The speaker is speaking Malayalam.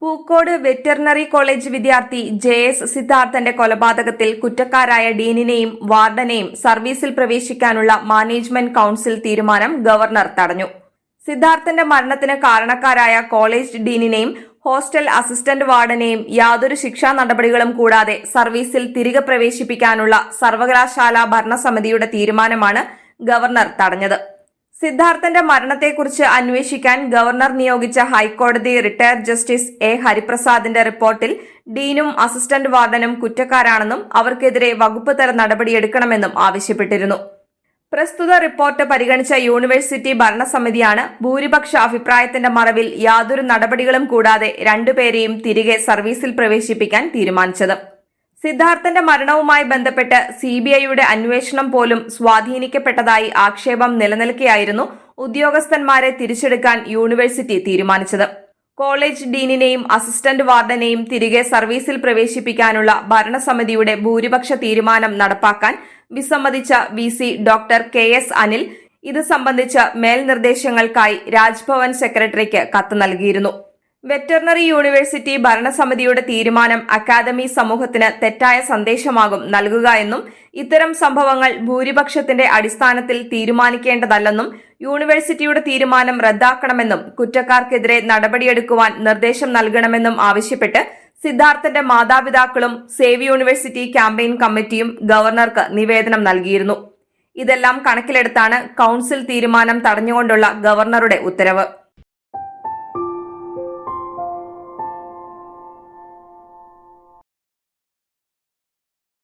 പൂക്കോട് വെറ്ററിനറി കോളേജ് വിദ്യാർത്ഥി ജെ.എസ്. സിദ്ധാർത്ഥന്റെ കൊലപാതകത്തിൽ കുറ്റക്കാരായ ഡീനിനെയും വാർഡനെയും സർവീസിൽ പ്രവേശിക്കാനുള്ള മാനേജ്മെന്റ് കൌൺസിൽ തീരുമാനം ഗവർണർ തടഞ്ഞു. സിദ്ധാർത്ഥന്റെ മരണത്തിന് കാരണക്കാരായ കോളേജ് ഡീനിനെയും ഹോസ്റ്റൽ അസിസ്റ്റന്റ് വാർഡനെയും യാതൊരു ശിക്ഷാ നടപടികളും കൂടാതെ സർവീസിൽ തിരികെ പ്രവേശിപ്പിക്കാനുള്ള സർവകലാശാല ഭരണസമിതിയുടെ തീരുമാനമാണ് ഗവർണർ തടഞ്ഞത്. സിദ്ധാർത്ഥന്റെ മരണത്തെക്കുറിച്ച് അന്വേഷിക്കാൻ ഗവർണർ നിയോഗിച്ച ഹൈക്കോടതി റിട്ടയർഡ് ജസ്റ്റിസ് എ. ഹരിപ്രസാദിന്റെ റിപ്പോർട്ടിൽ ഡീനും അസിസ്റ്റന്റ് വാർഡനും കുറ്റക്കാരാണെന്നും അവർക്കെതിരെ വകുപ്പ് തല നടപടിയെടുക്കണമെന്നും ആവശ്യപ്പെട്ടിരുന്നു. പ്രസ്തുത റിപ്പോർട്ട് പരിഗണിച്ച യൂണിവേഴ്സിറ്റി ഭരണസമിതിയാണ് ഭൂരിപക്ഷ അഭിപ്രായത്തിന്റെ മറവിൽ യാതൊരു നടപടികളും കൂടാതെ രണ്ടുപേരെയും തിരികെ സർവീസിൽ പ്രവേശിപ്പിക്കാൻ തീരുമാനിച്ചത്. സിദ്ധാർത്ഥന്റെ മരണവുമായി ബന്ധപ്പെട്ട് സിബിഐയുടെ അന്വേഷണം പോലും സ്വാധീനിക്കപ്പെട്ടതായി ആക്ഷേപം നിലനിൽക്കെയായിരുന്നു ഉദ്യോഗസ്ഥന്മാരെ തിരിച്ചെടുക്കാൻ യൂണിവേഴ്സിറ്റി തീരുമാനിച്ചത്. കോളേജ് ഡീനിനെയും അസിസ്റ്റന്റ് വാർഡനെയും തിരികെ സർവീസിൽ പ്രവേശിപ്പിക്കാനുള്ള ഭരണസമിതിയുടെ ഭൂരിപക്ഷ തീരുമാനം നടപ്പാക്കാൻ വിസമ്മതിച്ച വി.സി. Doctor KS. അനിൽ ഇത് സംബന്ധിച്ച മേൽനിർദ്ദേശങ്ങൾക്കായി രാജ്ഭവൻ സെക്രട്ടറിക്ക് കത്ത് നൽകിയിരുന്നു. വെറ്ററിനറി യൂണിവേഴ്സിറ്റി ഭരണസമിതിയുടെ തീരുമാനം അക്കാദമി സമൂഹത്തിന് തെറ്റായ സന്ദേശമാകും നൽകുക എന്നും ഇത്തരം സംഭവങ്ങൾ ഭൂരിപക്ഷത്തിന്റെ അടിസ്ഥാനത്തിൽ തീരുമാനിക്കേണ്ടതല്ലെന്നും യൂണിവേഴ്സിറ്റിയുടെ തീരുമാനം റദ്ദാക്കണമെന്നും കുറ്റക്കാർക്കെതിരെ നടപടിയെടുക്കുവാൻ നിർദ്ദേശം നൽകണമെന്നും ആവശ്യപ്പെട്ട് സിദ്ധാർത്ഥന്റെ മാതാപിതാക്കളും സേവ് യൂണിവേഴ്സിറ്റി ക്യാമ്പയിൻ കമ്മിറ്റിയും ഗവർണർക്ക് നിവേദനം നൽകിയിരുന്നു. ഇതെല്ലാം കണക്കിലെടുത്താണ് കൌൺസിൽ തീരുമാനം തടഞ്ഞുകൊണ്ടുള്ള ഗവർണറുടെ ഉത്തരവ്.